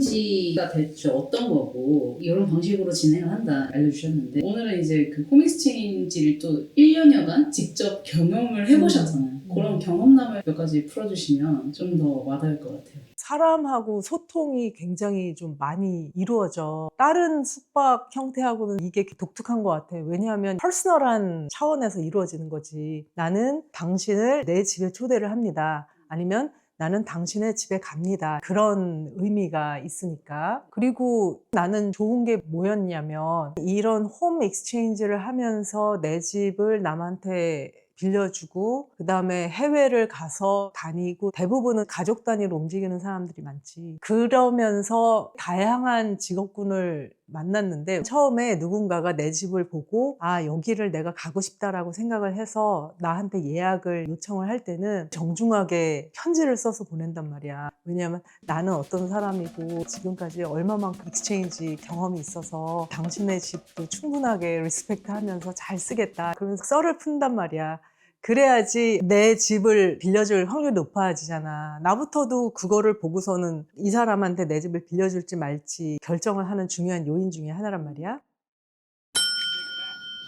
익스체인지가 대체 어떤 거고 이런 방식으로 진행을 한다 알려주셨는데, 오늘은 이제 그 홈 익스체인지를 또 1년여간 직접 경험을 해보셨잖아요. 그런 경험담을 몇 가지 풀어주시면 좀 더 와닿을 것 같아요. 사람하고 소통이 굉장히 좀 많이 이루어져. 다른 숙박 형태하고는 이게 독특한 것 같아요. 왜냐하면 퍼스널한 차원에서 이루어지는 거지. 나는 당신을 내 집에 초대를 합니다. 아니면 나는 당신의 집에 갑니다. 그런 의미가 있으니까. 그리고 나는 좋은 게 뭐였냐면, 이런 홈 익스체인지를 하면서 내 집을 남한테 빌려주고, 그 다음에 해외를 가서 다니고, 대부분은 가족 단위로 움직이는 사람들이 많지. 그러면서 다양한 직업군을 만났는데, 처음에 누군가가 내 집을 보고 아, 여기를 내가 가고 싶다라고 생각을 해서 나한테 예약을 요청을 할 때는 정중하게 편지를 써서 보낸단 말이야. 왜냐하면 나는 어떤 사람이고 지금까지 얼마만큼 익스체인지 경험이 있어서 당신의 집도 충분하게 리스펙트 하면서 잘 쓰겠다, 그러면서 썰을 푼단 말이야. 그래야지 내 집을 빌려줄 확률이 높아지잖아. 나부터도 그거를 보고서는 이 사람한테 내 집을 빌려줄지 말지 결정을 하는 중요한 요인 중에 하나란 말이야.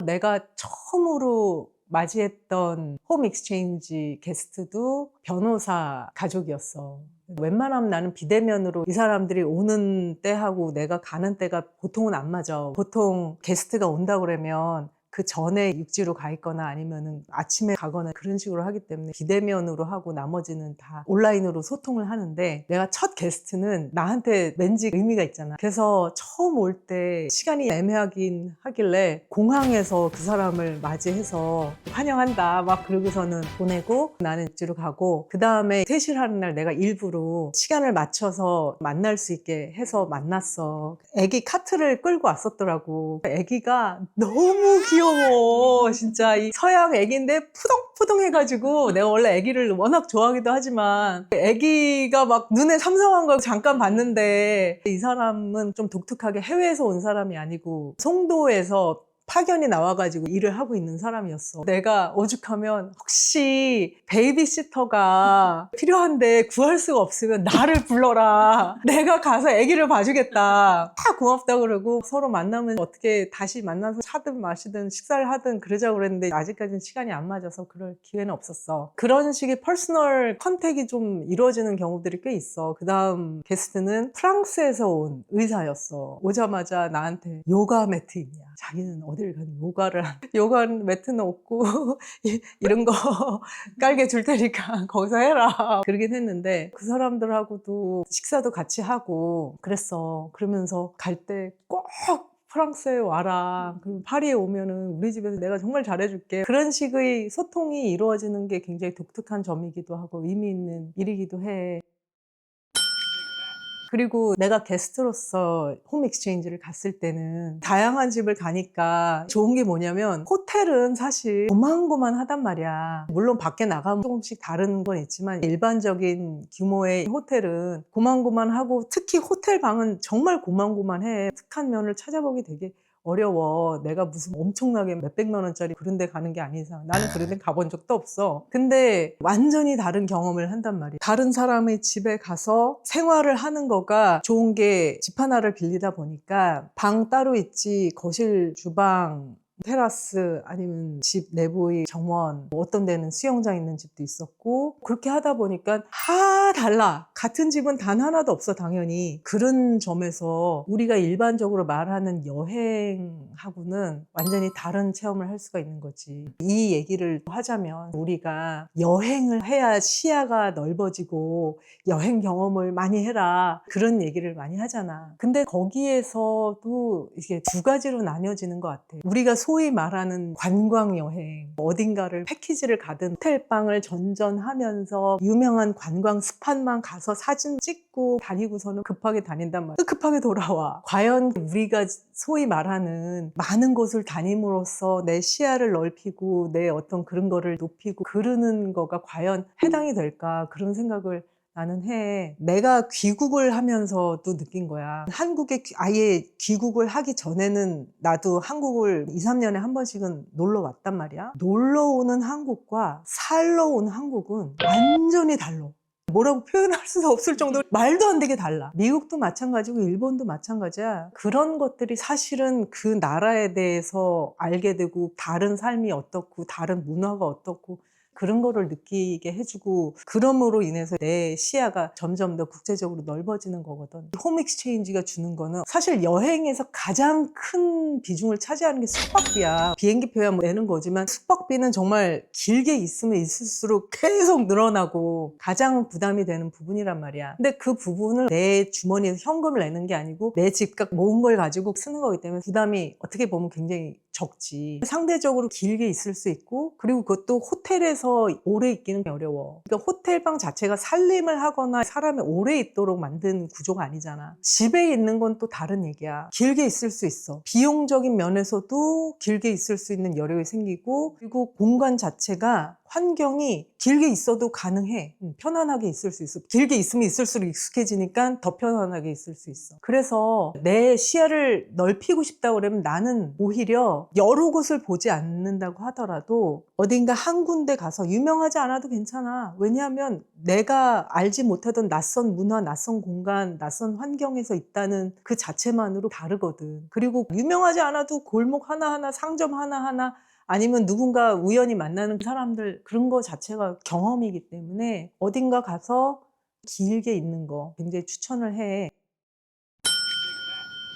내가 처음으로 맞이했던 홈 익스체인지 게스트도 변호사 가족이었어. 웬만하면 나는 비대면으로 이 사람들이 오는 때하고 내가 가는 때가 보통은 안 맞아. 보통 게스트가 온다 그러면 그 전에 육지로 가 있거나 아니면은 아침에 가거나 그런 식으로 하기 때문에 비대면으로 하고 나머지는 다 온라인으로 소통을 하는데, 내가 첫 게스트는 나한테 왠지 의미가 있잖아. 그래서 처음 올 때 시간이 애매하긴 하길래 공항에서 그 사람을 맞이해서 환영한다 막 그러고서는 보내고, 나는 육지로 가고, 그 다음에 퇴실 하는 날 내가 일부러 시간을 맞춰서 만날 수 있게 해서 만났어. 애기 카트를 끌고 왔었더라고. 애기가 너무 귀여워. 진짜 이 서양 애기인데 푸동푸동 해가지고, 내가 원래 애기를 워낙 좋아하기도 하지만 애기가 막 눈에 삼삼한 걸 잠깐 봤는데, 이 사람은 좀 독특하게 해외에서 온 사람이 아니고 송도에서 파견이 나와가지고 일을 하고 있는 사람이었어. 내가 오죽하면 혹시 베이비시터가 필요한데 구할 수가 없으면 나를 불러라, 내가 가서 아기를 봐주겠다, 다 고맙다 그러고, 서로 만나면 어떻게 다시 만나서 차든 마시든 식사를 하든 그러자고 그랬는데 아직까지는 시간이 안 맞아서 그럴 기회는 없었어. 그런 식의 퍼스널 컨택이 좀 이루어지는 경우들이 꽤 있어. 그 다음 게스트는 프랑스에서 온 의사였어. 오자마자 나한테 요가 매트 있냐, 자기는 어딜 가든 요가를 요가 매트는 없고 이런 거 깔게 줄 테니까 거기서 해라, 그러긴 했는데, 그 사람들하고도 식사도 같이 하고 그랬어. 그러면서 갈 때 꼭 프랑스에 와라, 그리고 파리에 오면은 우리 집에서 내가 정말 잘해줄게, 그런 식의 소통이 이루어지는 게 굉장히 독특한 점이기도 하고 의미 있는 일이기도 해. 그리고 내가 게스트로서 홈 익스체인지를 갔을 때는 다양한 집을 가니까 좋은 게 뭐냐면, 호텔은 사실 고만고만하단 말이야. 물론 밖에 나가면 조금씩 다른 건 있지만 일반적인 규모의 호텔은 고만고만하고, 특히 호텔 방은 정말 고만고만해. 특한 면을 찾아보기 되게 어려워. 내가 무슨 엄청나게 몇백만 원짜리 그런 데 가는 게 아닌 이상 나는 그런 데 가본 적도 없어. 근데 완전히 다른 경험을 한단 말이야. 다른 사람의 집에 가서 생활을 하는 거가 좋은 게, 집 하나를 빌리다 보니까 방 따로 있지, 거실, 주방, 테라스, 아니면 집 내부의 정원, 어떤 데는 수영장 있는 집도 있었고, 그렇게 하다 보니까 다 달라. 같은 집은 단 하나도 없어, 당연히. 그런 점에서 우리가 일반적으로 말하는 여행하고는 완전히 다른 체험을 할 수가 있는 거지. 이 얘기를 하자면, 우리가 여행을 해야 시야가 넓어지고 여행 경험을 많이 해라, 그런 얘기를 많이 하잖아. 근데 거기에서도 이게 두 가지로 나뉘어지는 것 같아. 우리가 소위 말하는 관광 여행, 어딘가를 패키지를 가든 호텔방을 전전하면서 유명한 관광 스팟만 가서 사진 찍고 다니고서는 급하게 다닌단 말이야. 급하게 돌아와. 과연 우리가 소위 말하는 많은 곳을 다님으로써 내 시야를 넓히고 내 어떤 그런 거를 높이고 그러는 거가 과연 해당이 될까, 그런 생각을 나는 해. 내가 귀국을 하면서도 느낀 거야. 한국에 아예 귀국을 하기 전에는 나도 한국을 2, 3년에 한 번씩은 놀러 왔단 말이야. 놀러 오는 한국과 살러 온 한국은 완전히 달라. 뭐라고 표현할 수 없을 정도로 말도 안 되게 달라. 미국도 마찬가지고 일본도 마찬가지야. 그런 것들이 사실은 그 나라에 대해서 알게 되고 다른 삶이 어떻고 다른 문화가 어떻고 그런 거를 느끼게 해주고 그럼으로 인해서 내 시야가 점점 더 국제적으로 넓어지는 거거든. 홈 익스체인지가 주는 거는 사실 여행에서 가장 큰 비중을 차지하는 게 숙박비야. 비행기표야 뭐 내는 거지만 숙박비는 정말 길게 있으면 있을수록 계속 늘어나고 가장 부담이 되는 부분이란 말이야. 근데 그 부분을 내 주머니에서 현금을 내는 게 아니고 내 집값 모은 걸 가지고 쓰는 거기 때문에 부담이 어떻게 보면 굉장히 적지. 상대적으로 길게 있을 수 있고 그리고 그것도 호텔에서 오래 있기는 어려워. 그러니까 호텔방 자체가 살림을 하거나 사람이 오래 있도록 만든 구조가 아니잖아. 집에 있는 건 또 다른 얘기야. 길게 있을 수 있어. 비용적인 면에서도 길게 있을 수 있는 여력이 생기고 그리고 공간 자체가 환경이 길게 있어도 가능해. 편안하게 있을 수 있어. 길게 있으면 있을수록 익숙해지니까 더 편안하게 있을 수 있어. 그래서 내 시야를 넓히고 싶다고 그러면 나는 오히려 여러 곳을 보지 않는다고 하더라도 어딘가 한 군데 가서 유명하지 않아도 괜찮아. 왜냐하면 내가 알지 못하던 낯선 문화, 낯선 공간, 낯선 환경에서 있다는 그 자체만으로 다르거든. 그리고 유명하지 않아도 골목 하나하나, 상점 하나하나 아니면 누군가 우연히 만나는 사람들 그런 거 자체가 경험이기 때문에 어딘가 가서 길게 있는 거 굉장히 추천을 해.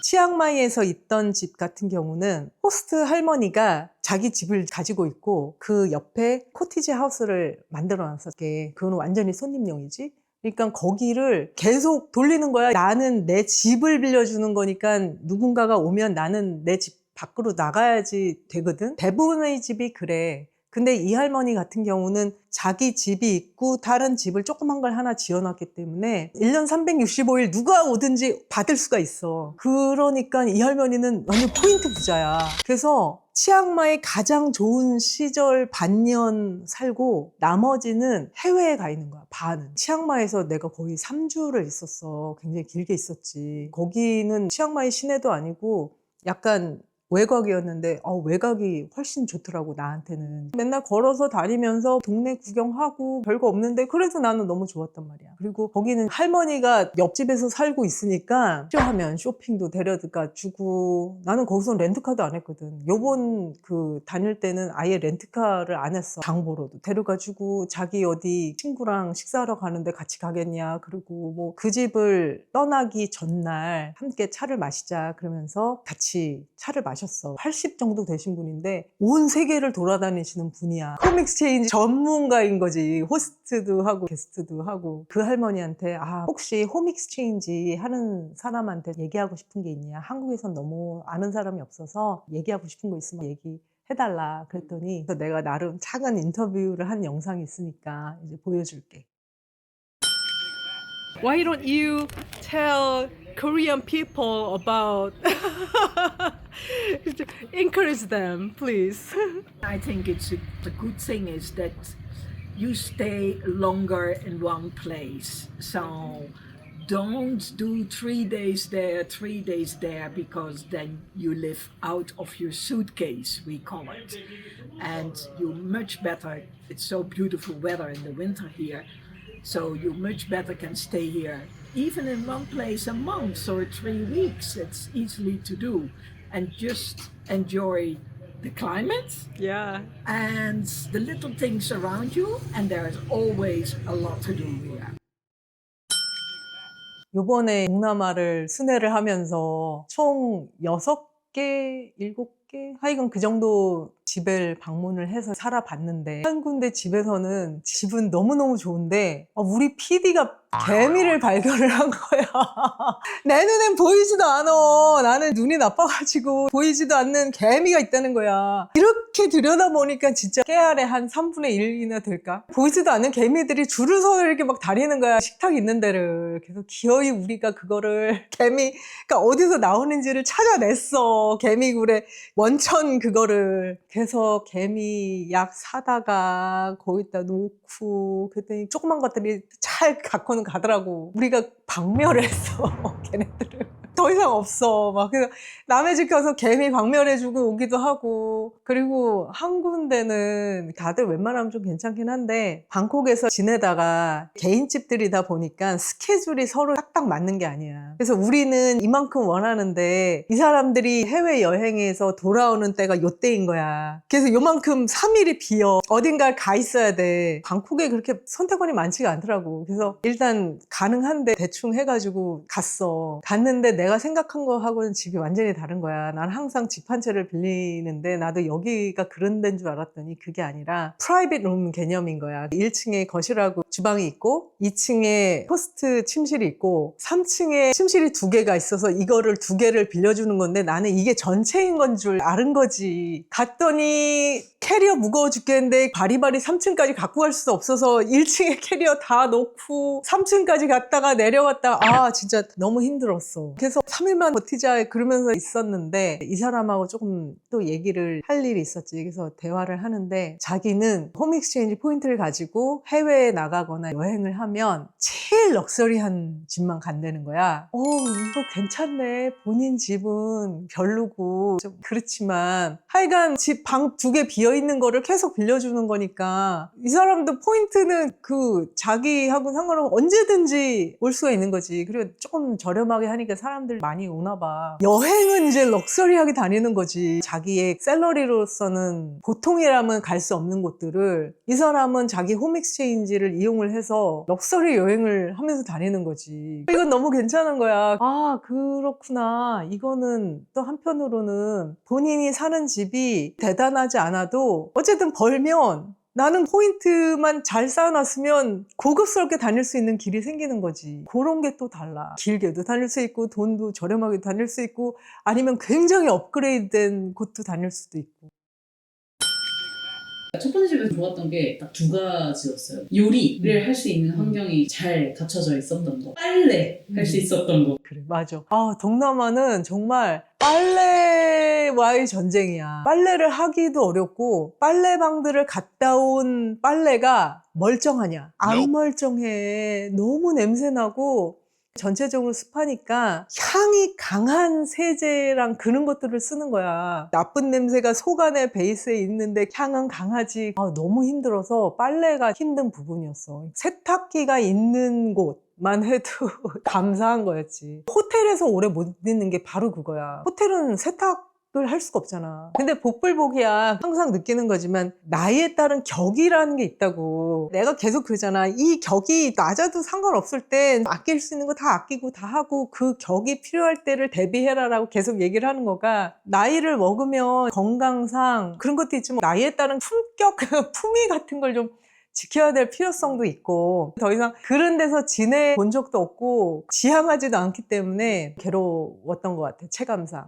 치앙마이에서 있던 집 같은 경우는 호스트 할머니가 자기 집을 가지고 있고 그 옆에 코티지 하우스를 만들어 놨었게. 그건 완전히 손님용이지. 그러니까 거기를 계속 돌리는 거야. 나는 내 집을 빌려주는 거니까 누군가가 오면 나는 내 집 밖으로 나가야지 되거든. 대부분의 집이 그래. 근데 이 할머니 같은 경우는 자기 집이 있고 다른 집을 조그만 걸 하나 지어놨기 때문에 1년 365일 누가 오든지 받을 수가 있어. 그러니까 이 할머니는 완전 포인트 부자야. 그래서 치앙마이 가장 좋은 시절 반년 살고 나머지는 해외에 가 있는 거야. 반은. 치앙마이에서 내가 거의 3주를 있었어. 굉장히 길게 있었지. 거기는 치앙마이 시내도 아니고 약간 외곽이었는데 외곽이 훨씬 좋더라고 나한테는. 맨날 걸어서 다니면서 동네 구경하고 별거 없는데 그래서 나는 너무 좋았단 말이야. 그리고 거기는 할머니가 옆집에서 살고 있으니까 필요하면 쇼핑도 데려가 주고 나는 거기서 렌트카도 안 했거든. 요번 그 다닐 때는 아예 렌트카를 안 했어. 장보러도 데려가 주고 자기 어디 친구랑 식사하러 가는데 같이 가겠냐. 그리고 뭐 그 집을 떠나기 전날 함께 차를 마시자 그러면서 같이 차를 마셨어. 80 정도 되신 분인데 온 세계를 돌아다니시는 분이야. 홈 익스체인지 전문가인 거지. 호스트도 하고 게스트도 하고. 그 할머니한테 혹시 홈 익스체인지 하는 사람한테 얘기하고 싶은 게 있냐. 한국에선 너무 아는 사람이 없어서 얘기하고 싶은 거 있으면 얘기해달라. 그랬더니 내가 나름 작은 인터뷰를 한 영상이 있으니까 이제 보여줄게. Why don't you tell Korean people about encourage them, please? I think the good thing is that you stay longer in one place. So don't do 3 days there, 3 days there, because then you live out of your suitcase, we call it. And you much better, it's so beautiful weather in the winter here, so you much better can stay here, even in one place a month or 3 weeks. It's easily to do. And just enjoy the climate Yeah. and the little things around you, and there's always a lot to do here. 요번에 동남아를 순회를 하면서 총 6개, 7개? 하여간 그 정도 집을 방문을 해서 살아봤는데 한 군데 집에서는 집은 너무너무 좋은데 우리 PD가 개미를 발견을 한 거야. 내 눈엔 보이지도 않아. 나는 눈이 나빠가지고 보이지도 않는 개미가 있다는 거야. 이렇게 들여다보니까 진짜 깨알에 한 3분의 1이나 될까? 보이지도 않는 개미들이 줄을 서서 이렇게 막 다니는 거야. 식탁 있는 데를. 그래서 기어이 우리가 그거를 개미가 어디서 나오는지를 찾아냈어. 개미굴에 원천 그거를. 그래서 개미 약 사다가 거기다 놓고 그랬더니 조그만 것들이 잘 갖고는 가더라고. 우리가 박멸을 했어. 걔네들을. 더 더 이상 없어. 막 그래서 남의 집 가서 개미 방면해주고 오기도 하고. 그리고 한 군데는 다들 웬만하면 좀 괜찮긴 한데 방콕에서 지내다가 개인집들이다 보니까 스케줄이 서로 딱딱 맞는 게 아니야. 그래서 우리는 이만큼 원하는데 이 사람들이 해외여행에서 돌아오는 때가 요때인 거야. 그래서 요만큼 3일이 비어. 어딘가에 가 있어야 돼. 방콕에 그렇게 선택권이 많지가 않더라고. 그래서 일단 가능한데 대충 해가지고 갔어. 갔는데 내가 생각한 거하고는 집이 완전히 다른 거야. 난 항상 집 한 채를 빌리는데 나도 여기가 그런 데인 줄 알았더니 그게 아니라 프라이빗 룸 개념인 거야. 1층에 거실하고 주방이 있고 2층에 호스트 침실이 있고 3층에 침실이 2개가 있어서 이거를 2개를 빌려주는 건데 나는 이게 전체인 건 줄 아는 거지. 갔더니 캐리어 무거워 죽겠는데 바리바리 3층까지 갖고 갈 수 없어서 1층에 캐리어 다 놓고 3층까지 갔다가 내려갔다가 아 진짜 너무 힘들었어. 그래서 3일만 버티자 그러면서 있었는데 이 사람하고 조금 또 얘기를 할 일이 있었지. 그래서 대화를 하는데 자기는 홈익스체인지 포인트를 가지고 해외에 나가거나 여행을 하면 제일 럭셔리한 집만 간다는 거야. 이거 괜찮네. 본인 집은 별로고 좀 그렇지만 하여간 집 방 2개 비어있는 거를 계속 빌려주는 거니까 이 사람도 포인트는 그 자기하고 상관없이 언제든지 올 수가 있는 거지. 그리고 조금 저렴하게 하니까 사람들 많이 오나 봐. 여행은 이제 럭셔리하게 다니는 거지. 자기의 샐러리로서는 보통이라면 갈 수 없는 곳들을 이 사람은 자기 홈익스체인지를 이용을 해서 럭셔리 여행을 하면서 다니는 거지. 이건 너무 괜찮은 거야. 아 그렇구나. 이거는 또 한편으로는 본인이 사는 집이 대단하지 않아도 어쨌든 벌면 나는 포인트만 잘 쌓아놨으면 고급스럽게 다닐 수 있는 길이 생기는 거지. 그런 게 또 달라. 길게도 다닐 수 있고 돈도 저렴하게 다닐 수 있고 아니면 굉장히 업그레이드된 곳도 다닐 수도 있고. 첫 번째 집에서 좋았던 게 딱 2가지였어요. 요리를 할 수 있는 환경이 잘 갖춰져 있었던 거, 빨래 할 수 있었던 거. 그래, 맞아. 아, 동남아는 정말 빨래와의 전쟁이야. 빨래를 하기도 어렵고 빨래방들을 갔다 온 빨래가 멀쩡하냐? 안 멀쩡해. 너무 냄새나고 전체적으로 습하니까 향이 강한 세제랑 그런 것들을 쓰는 거야. 나쁜 냄새가 속 안에 베이스에 있는데 향은 강하지. 너무 힘들어서 빨래가 힘든 부분이었어. 세탁기가 있는 곳만 해도 감사한 거였지. 호텔에서 오래 못 있는 게 바로 그거야. 호텔은 세탁을 할 수가 없잖아. 근데 복불복이야. 항상 느끼는 거지만 나이에 따른 격이라는 게 있다고. 내가 계속 그러잖아. 이 격이 낮아도 상관없을 땐 아낄 수 있는 거 다 아끼고 다 하고 그 격이 필요할 때를 대비해라라고 계속 얘기를 하는 거가 나이를 먹으면 건강상 그런 것도 있지만 나이에 따른 품격, 품위 같은 걸 좀 지켜야 될 필요성도 있고 더 이상 그런 데서 지내본 적도 없고 지향하지도 않기 때문에 괴로웠던 것 같아. 체감상.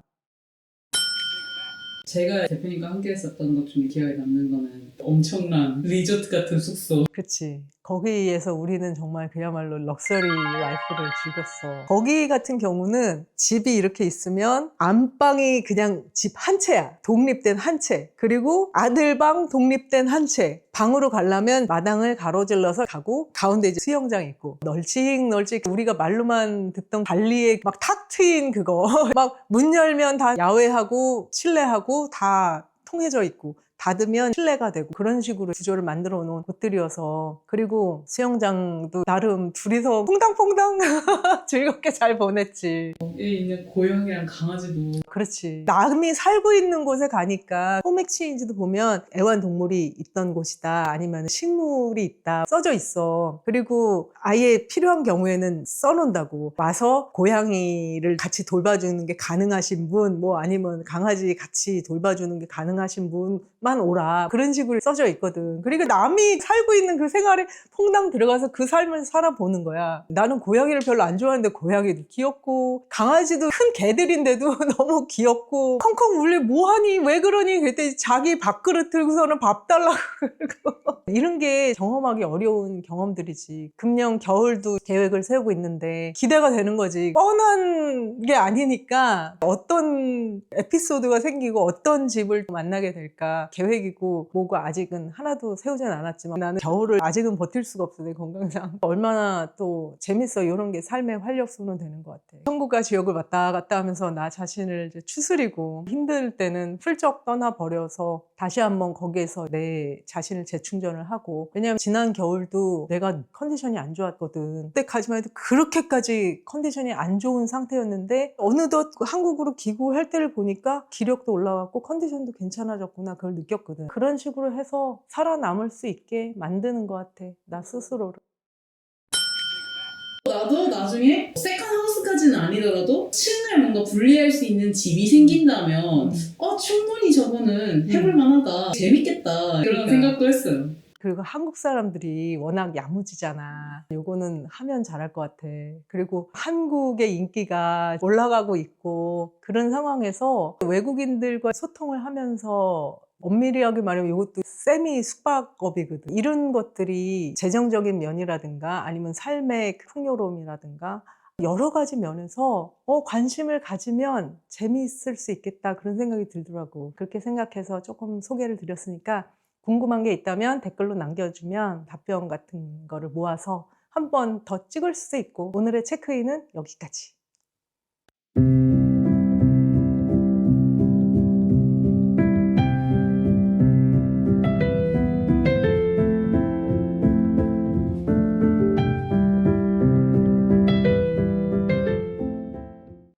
제가 대표님과 함께 했었던 것 중에 기억에 남는 거는 엄청난 리조트 같은 숙소. 그치. 거기에서 우리는 정말 그야말로 럭셔리 라이프를 즐겼어. 거기 같은 경우는 집이 이렇게 있으면 안방이 그냥 집 한 채야. 독립된 한 채. 그리고 아들방 독립된 한 채. 방으로 가려면 마당을 가로질러서 가고 가운데 이제 수영장 있고 널찍 우리가 말로만 듣던 발리의 막 탁 트인 그거 막 문 열면 다 야외하고 실내하고 다 통해져 있고 닫으면 실내가 되고 그런 식으로 구조를 만들어 놓은 곳들이어서 그리고 수영장도 나름 둘이서 퐁당퐁당 즐겁게 잘 보냈지. 거기에 있는 고양이랑 강아지도 그렇지. 남이 살고 있는 곳에 가니까 홈엑스체인지도 보면 애완동물이 있던 곳이다 아니면 식물이 있다 써져 있어. 그리고 아예 필요한 경우에는 써놓는다고. 와서 고양이를 같이 돌봐주는 게 가능하신 분 뭐 아니면 강아지 같이 돌봐주는 게 가능하신 분만 오라 그런 식으로 써져 있거든. 그리고 남이 살고 있는 그 생활에 퐁당 들어가서 그 삶을 살아보는 거야. 나는 고양이를 별로 안 좋아하는데 고양이도 귀엽고 강아지도 큰 개들인데도 너무 귀엽고 컹컹 울려 뭐하니 왜 그러니 그랬더니 자기 밥그릇 들고서는 밥 달라고 그러고 이런 게 경험하기 어려운 경험들이지. 금년 겨울도 계획을 세우고 있는데 기대가 되는 거지. 뻔한 게 아니니까 어떤 에피소드가 생기고 어떤 집을 만나게 될까 계획이고 뭐고 아직은 하나도 세우진 않았지만 나는 겨울을 아직은 버틸 수가 없어, 내 건강상. 얼마나 또 재밌어, 이런 게 삶의 활력소는 되는 것 같아. 천국과 지옥을 왔다 갔다 하면서 나 자신을 이제 추스리고 힘들 때는 훌쩍 떠나버려서 다시 한번 거기에서 내 자신을 재충전을 하고. 왜냐면 지난 겨울도 내가 컨디션이 안 좋았거든. 그때까지만 해도 그렇게까지 컨디션이 안 좋은 상태였는데 어느덧 한국으로 귀국할 때를 보니까 기력도 올라왔고 컨디션도 괜찮아졌구나, 그걸 느꼈거든. 그런 식으로 해서 살아남을 수 있게 만드는 것 같아, 나 스스로를. 나도 나중에 세컨하우스까지는 아니더라도 층을 뭔가 분리할 수 있는 집이 생긴다면 충분히 저거는 해볼 만하다, 재밌겠다, 그런 그러니까. 생각도 했어요. 그리고 한국 사람들이 워낙 야무지잖아. 요거는 하면 잘할 것 같아. 그리고 한국의 인기가 올라가고 있고 그런 상황에서 외국인들과 소통을 하면서 엄밀하게 말하면 이것도 세미 숙박업이거든. 이런 것들이 재정적인 면이라든가 아니면 삶의 풍요로움이라든가 여러 가지 면에서 관심을 가지면 재미있을 수 있겠다, 그런 생각이 들더라고. 그렇게 생각해서 조금 소개를 드렸으니까 궁금한 게 있다면 댓글로 남겨주면 답변 같은 거를 모아서 한 번 더 찍을 수도 있고. 오늘의 체크인은 여기까지.